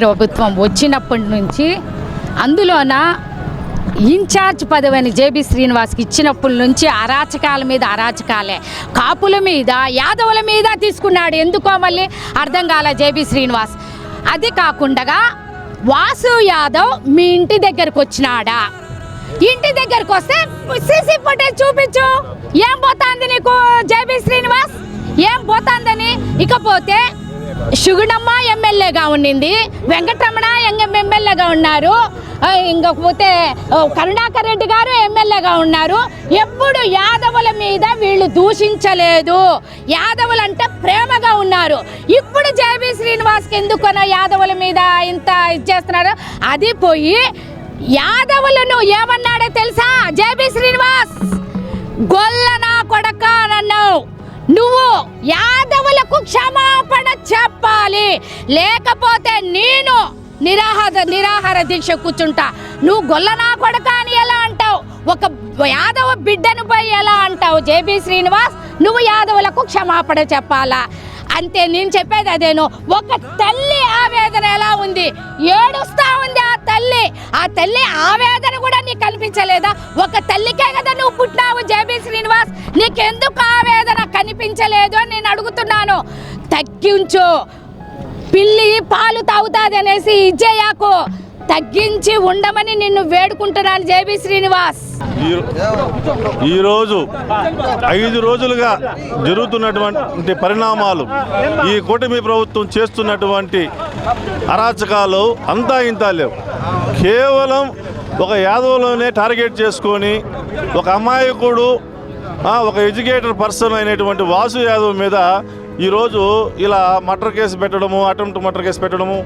ప్రభుత్వం వచ్చినప్పటి నుంచి అందులోన ఇన్ఛార్జ్ పదవిని జేబీ శ్రీనివాస్కి ఇచ్చినప్పటి నుంచి అరాచకాల మీద అరాచకాలే, కాపుల మీద యాదవుల మీద తీసుకున్నాడు. ఎందుకో మళ్ళీ అర్థం కాలే జేబీ శ్రీనివాస్. అది కాకుండా వాసు యాదవ్ మీ ఇంటి దగ్గరకు వచ్చినాడా? ఇంటి దగ్గరకు వస్తే సీసీ ఫుటేజ్ చూపించు. ఏం పోతాంది నీకు జేబీ శ్రీనివాస్, ఏం పోతాందని? ఇకపోతే సుగుణమ్మ ఎమ్మెల్యేగా ఉండింది, వెంకటరమణ ఎమ్మెల్యేగా ఉన్నారు, ఇంకపోతే కరుణాకర్ రెడ్డి గారు ఎమ్మెల్యేగా ఉన్నారు. ఎప్పుడు యాదవుల మీద వీళ్ళు దూషించలేదు, యాదవులంటే ప్రేమగా ఉన్నారు. ఇప్పుడు జేబీ శ్రీనివాస్కి ఎందుకనో యాదవుల మీద ఇంత ఇచ్చేస్తున్నారు. అది పోయి యాదవులను ఏమన్నాడో తెలుసా జేబీ శ్రీనివాస్? గొల్లనా కొడక అన్నావు. నువ్వు యాదవులకు క్షమాపణ చెప్పాలి, లేకపోతే నేను నిరాహార దీక్ష కూర్చుంటా. నువ్వు గొల్లనా కొడక అని ఎలా అంటావు? ఒక యాదవ బిడ్డను పోయి ఎలా అంటావు? జేబీ శ్రీనివాస్, నువ్వు యాదవులకు క్షమాపణ చెప్పాలా అంతే. నేను చెప్పేది అదేను. ఒక తల్లి ఆవేదన ఎలా ఉంది, ఏడుస్తా ఉంది ఆ తల్లి ఆవేదన కూడా నీకు కనిపించలేదా? ఒక తల్లికే కదా నువ్వు పుట్టినావు జేబీ శ్రీనివాస్, నీకెందుకు ఆవేదన కనిపించలేదు అని నేను అడుగుతున్నాను. తగ్గించు, పిల్లి పాలు తాగుతాది అనేసి ఇజ్జయాకు, తగ్గించి ఉండమని నిన్ను వేడుకుంటున్నాను జేబీ శ్రీనివాస్. ఈరోజు 5 రోజులుగా జరుగుతున్నటువంటి పరిణామాలు, ఈ కూటమి ప్రభుత్వం చేస్తున్నటువంటి అరాచకాలు అంతా ఇంత లేవు. కేవలం ఒక యాదవ్లోనే టార్గెట్ చేసుకొని ఒక అమాయకుడు, ఒక ఎడ్యుకేటెడ్ పర్సన్ అయినటువంటి వాసు యాదవ్ మీద ఈరోజు ఇలా మర్డర్ కేసు పెట్టడము, అటెంప్ట్ మర్డర్ కేసు పెట్టడము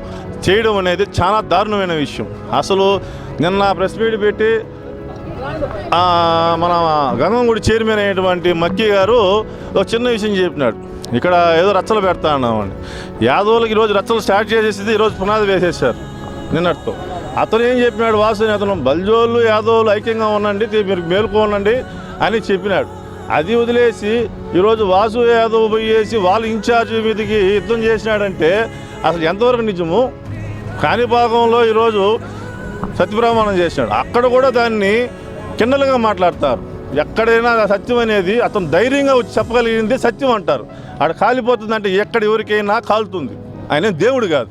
చేయడం అనేది చాలా దారుణమైన విషయం. అసలు నిన్న ప్రెస్ మీట్ పెట్టి మన గంగంగుడి చైర్మన్ అయినటువంటి మక్కీ గారు ఒక చిన్న విషయం చెప్పినాడు. ఇక్కడ ఏదో రచ్చలు పెడతా అన్నామండి. యాదవులకి ఈరోజు రచ్చలు స్టార్ట్ చేసేసి ఈరోజు పునాది వేసేసారు నిన్నటితో. అతను ఏం చెప్పినాడు? వాసు అతను బల్జోళ్ళు యాదవులు ఐక్యంగా ఉండండి, మీరు మేలుకోనండి అని చెప్పినాడు. అది వదిలేసి ఈరోజు వాసు యాదవ్ పోయేసి వాళ్ళ ఇన్ఛార్జ్ మీదకి యుద్ధం చేసినాడంటే అసలు ఎంతవరకు నిజము? కాణిపాకంలో ఈరోజు సత్యప్రమాణం చేసినాడు, అక్కడ కూడా దాన్ని కిండలుగా మాట్లాడతారు. ఎక్కడైనా సత్యం అనేది అతను ధైర్యంగా వచ్చి చెప్పగలిగింది సత్యం అంటారు. అక్కడ కాలిపోతుందంటే ఎక్కడ ఎవరికైనా కాలుతుంది. ఆయన దేవుడు కాదు,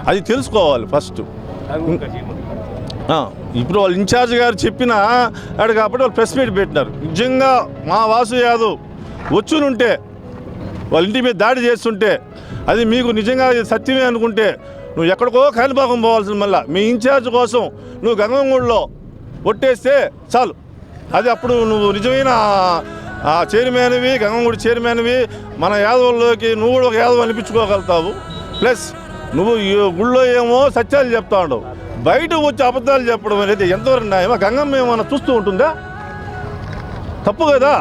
అది తెలుసుకోవాలి ఫస్ట్. ఇప్పుడు వాళ్ళు ఇన్ఛార్జ్ గారు చెప్పిన కాబట్టి వాళ్ళు ప్రెస్ మీట్ పెట్టినారు. నిజంగా మా వాసు యాదవ్ వచ్చునుంటే, వాళ్ళ ఇంటి మీద దాడి చేస్తుంటే, అది మీకు నిజంగా సత్యమే అనుకుంటే నువ్వు ఎక్కడికో కాణిపాకం పోవాల్సింది. మళ్ళీ మీ ఇన్ఛార్జ్ కోసం నువ్వు గంగంగూడిలో ఒట్టేస్తే చాలు. అది అప్పుడు నువ్వు నిజమైన చైర్మన్వి, గంగంగుడి చైర్మన్వి. మన యాదవుల్లోకి నువ్వు కూడా ఒక యాదవ్ అనిపించుకోగలుగుతావు. ప్లస్ నువ్వు గుళ్ళో ఏమో సత్యాలు చెప్తా ఉండవు, బయటకు వచ్చి అబద్ధాలు చెప్పడం అనేది ఎంతవరకు న్యాయమా? గంగమ్మ ఏమన్నా చూస్తూ ఉంటుందా? తప్పు కదా.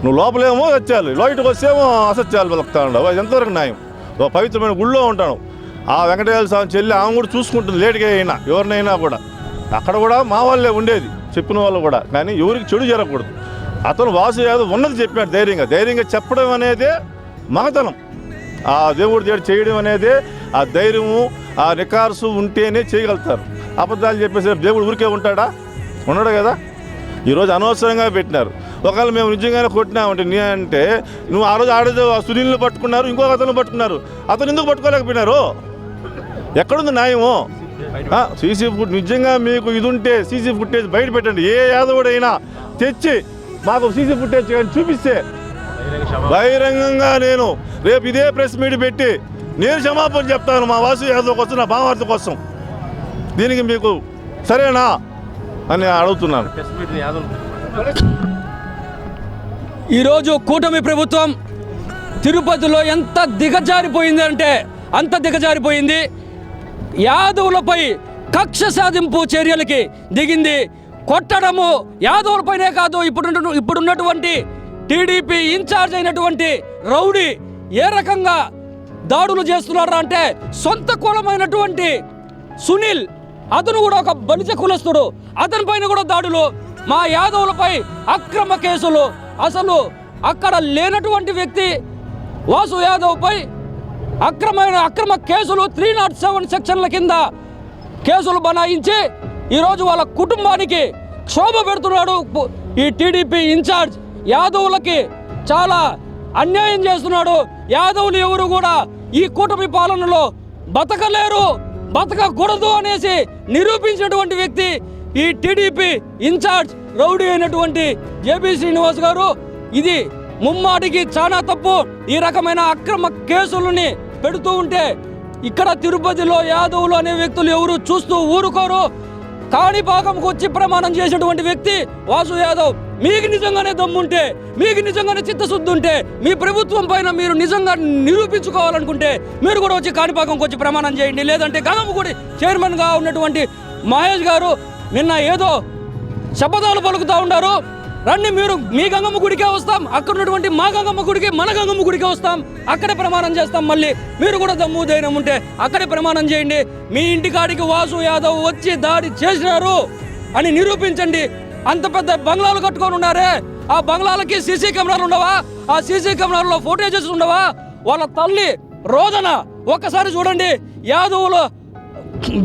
నువ్వు లోపలేమో సత్యాలు, బయటకు వస్తేమో అసత్యాలు పలుకుతా ఉండవు. అది ఎంతవరకు న్యాయం? ఒక పవిత్రమైన గుళ్ళో ఉంటాను. ఆ వెంకటేశ్వర స్వామి చెల్లి ఆమె కూడా చూసుకుంటుంది లేటుగా అయినా, ఎవరినైనా కూడా. అక్కడ కూడా మా వాళ్ళే ఉండేది, చెప్పిన వాళ్ళు కూడా. కానీ ఎవరికి చెడు జరగకూడదు. అతను వాసు యాదవ్ ఉన్నది చెప్పినాడు ధైర్యంగా చెప్పడం అనేదే మగతనం. ఆ దేవుడి దగ్గర చేయడం అనేదే ఆ ధైర్యము, ఆ నికార్సు ఉంటేనే చేయగలుగుతారు. అబద్ధాలు చెప్పేసి దేవుడు ఊరికే ఉంటాడా? ఉండడు కదా. ఈరోజు అనవసరంగా పెట్టినారు. ఒకవేళ మేము నిజంగానే కొట్టినామంటే అంటే నువ్వు ఆ రోజు సునీల్ని పట్టుకున్నారు, ఇంకొక అతను పట్టుకున్నారు. అతను ఎందుకు పట్టుకోలేకపోయినారు? ఎక్కడుంది న్యాయము? సీసీ ఫుట్ నిజంగా మీకు ఇది ఉంటే సీసీ ఫుటేజ్ బయట పెట్టండి. ఏ యాదవుడైనా తెచ్చి మాకు సీసీ ఫుటేజ్ కానీ చూపిస్తే బహిరంగంగా నేను రేపు ఇదే ప్రెస్ మీట్ పెట్టి నేను క్షమాపణ చెప్తాను మా వాసు యాదవ్ కోసం, నా భావార్థ కోసం. దీనికి మీకు సరేనా అని అడుగుతున్నాను. ఈరోజు కూటమి ప్రభుత్వం తిరుపతిలో ఎంత దిగజారిపోయింది అంటే అంత దిగజారిపోయింది. యాదవులపై కక్ష సాధింపు చర్యలకి దిగింది. కొట్టడము యాదవులపైనే కాదు, ఇప్పుడున్నటువంటి టీడీపీ ఇన్ఛార్జ్ అయినటువంటి రౌడీ ఏ రకంగా దాడులు చేస్తున్నారా అంటే, సొంత కులమైనటువంటి సునీల్, అతను కూడా ఒక బలిజ కులస్తుడు, అతని పైన కూడా దాడులు. మా యాదవులపై అక్రమ కేసులు. అసలు అక్కడ లేనటువంటి వ్యక్తి వాసు యాదవ్ పై అక్రమ కేసులు 307 సెక్షన్ల కింద కేసులు బనాయించి ఈరోజు వాళ్ళ కుటుంబానికి క్షోభ పెడుతున్నాడు ఈ టీడీపీ ఇన్ఛార్జ్. యాదవులకి చాలా అన్యాయం చేస్తున్నాడు. యాదవులు ఎవరు కూడా ఈ కూటమి పాలనలో బతకలేరు, బతకకూడదు అనేసి నిరూపించినటువంటి వ్యక్తి ఈ టీడీపీ ఇన్ఛార్జ్ రౌడీ అయినటువంటి జేబీ శ్రీనివాస్ గారు. ఇది ముమ్మాటికి చాలా తప్పు. ఈ రకమైన అక్రమ కేసులని పెడుతూ ఉంటే ఇక్కడ తిరుపతిలో యాదవులు అనే వ్యక్తులు ఎవరు చూస్తూ ఊరుకోరు. కాణిపాకంకు వచ్చి ప్రమాణం చేసినటువంటి వ్యక్తి వాసు యాదవ్. మీకు నిజంగానే దమ్ముంటే, మీకు నిజంగానే చిత్తశుద్ధి ఉంటే, మీ ప్రభుత్వం పైన మీరు నిజంగా నిరూపించుకోవాలనుకుంటే మీరు కూడా వచ్చి కాణిపాకంకు వచ్చి ప్రమాణం చేయండి. లేదంటే గంగమ్మగుడి చైర్మన్గా ఉన్నటువంటి మహేష్ గారు నిన్న ఏదో శపథాలు పలుకుతూ ఉన్నారు. రండి, మీరు మీ గంగమ్మ గుడికే వస్తాం, అక్కడ ఉన్నటువంటి మా గంగమ్మ గుడికి మన గంగమ్మ గుడికే వస్తాం, అక్కడే ప్రమాణం చేస్తాం. మళ్ళీ మీరు కూడా దమ్ము ధైర్యం ఉంటే అక్కడే ప్రమాణం చేయండి. మీ ఇంటికాడికి వాసు యాదవ్ వచ్చి దాడి చేసినారు అని నిరూపించండి. అంత పెద్ద బంగ్లాలు కట్టుకొని ఉన్నారే, ఆ బంగ్లాలకి సీసీ కెమెరాలు ఉండవా? ఆ సీసీ కెమెరాల్లో ఫోటేజెస్ ఉండవా? వాళ్ళ తల్లి రోదన ఒక్కసారి చూడండి. యాదవుల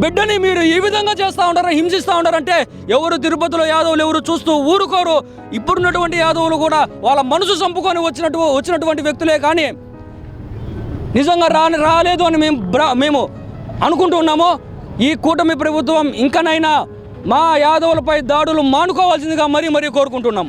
బిడ్డని మీరు ఈ విధంగా చేస్తూ ఉంటారా, హింసిస్తూ ఉంటారంటే ఎవరు తిరుపతిలో యాదవులు ఎవరు చూస్తూ ఊరుకోరు. ఇప్పుడున్నటువంటి యాదవులు కూడా వాళ్ళ మనసు చంపుకొని వచ్చినటువంటి వ్యక్తులే, కానీ నిజంగా రాలేదు అని మేము అనుకుంటున్నాము. ఈ కూటమి ప్రభుత్వం ఇంకనైనా మా యాదవులపై దాడులు మానుకోవాల్సిందిగా మరీ కోరుకుంటున్నాం.